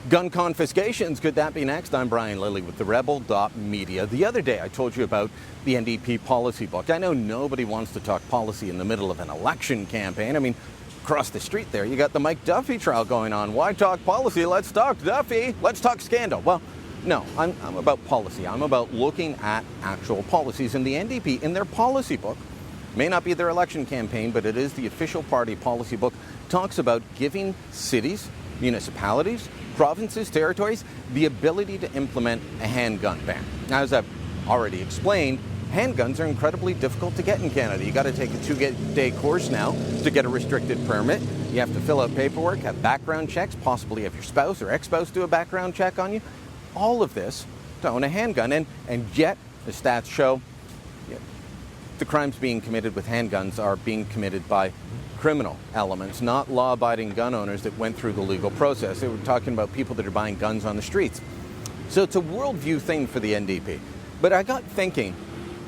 Gun confiscations, could that be next? I'm Brian Lilley with TheRebel.Media. The other day I told you about the NDP policy book. I know nobody wants to talk policy in the middle of an election campaign. I mean, across the street there, you got the Mike Duffy trial going on. Why talk policy? Let's talk Duffy. Let's talk scandal. Well, no, I'm about policy. I'm about looking at actual policies. And the NDP, in their policy book, may not be their election campaign, but it is the official party policy book, talks about giving cities, municipalities, provinces, territories, the ability to implement a handgun ban. Now, as I've already explained, handguns are incredibly difficult to get in Canada. You got to take a 2-day course now to get a restricted permit. You have to fill out paperwork, have background checks, possibly have your spouse or ex-spouse do a background check on you. All of this to own a handgun. And yet, the stats show the crimes being committed with handguns are being committed by criminal elements, not law-abiding gun owners that went through the legal process. They were talking about people that are buying guns on the streets. So it's a worldview thing for the NDP. But I got thinking,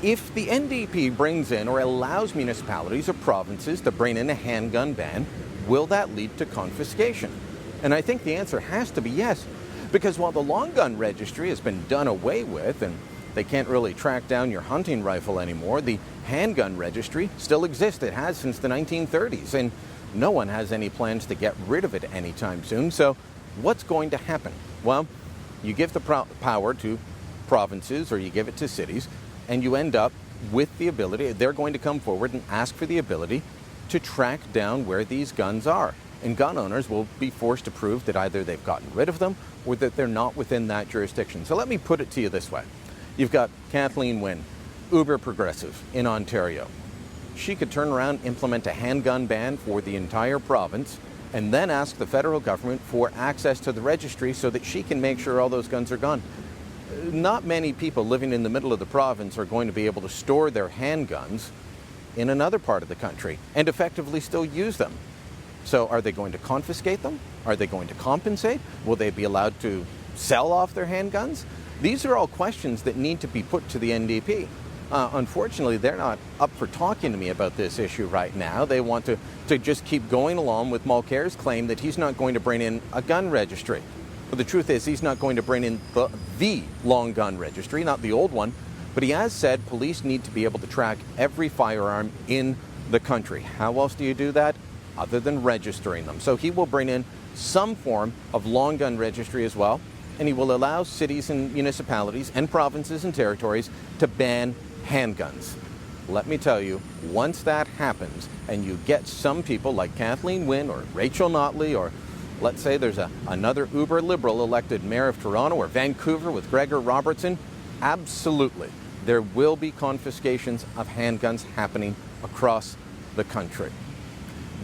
if the NDP brings in or allows municipalities or provinces to bring in a handgun ban, will that lead to confiscation? And I think the answer has to be yes, because while the long gun registry has been done away with and they can't really track down your hunting rifle anymore, the handgun registry still exists. It has since the 1930s, and no one has any plans to get rid of it anytime soon. So what's going to happen? Well, you give the power to provinces or you give it to cities, and you end up with the ability, they're going to come forward and ask for the ability to track down where these guns are. And gun owners will be forced to prove that either they've gotten rid of them or that they're not within that jurisdiction. So let me put it to you this way. You've got Kathleen Wynne, uber progressive in Ontario. She could turn around, implement a handgun ban for the entire province, and then ask the federal government for access to the registry so that she can make sure all those guns are gone. Not many people living in the middle of the province are going to be able to store their handguns in another part of the country and effectively still use them. So are they going to confiscate them? Are they going to compensate? Will they be allowed to sell off their handguns? These are all questions that need to be put to the NDP. Unfortunately, they're not up for talking to me about this issue right now. They want to just keep going along with Mulcair's claim that he's not going to bring in a gun registry. But the truth is, he's not going to bring in the long gun registry, not the old one. But he has said police need to be able to track every firearm in the country. How else do you do that other than registering them? So he will bring in some form of long gun registry as well. And he will allow cities and municipalities and provinces and territories to ban handguns. Let me tell you, once that happens and you get some people like Kathleen Wynne or Rachel Notley, or let's say there's another uber liberal elected mayor of Toronto or Vancouver with Gregor Robertson, absolutely, there will be confiscations of handguns happening across the country.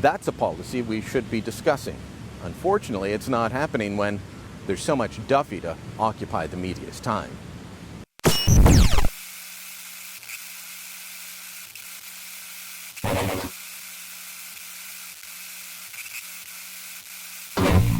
That's a policy we should be discussing. Unfortunately, it's not happening when there's so much Duffy to occupy the media's time.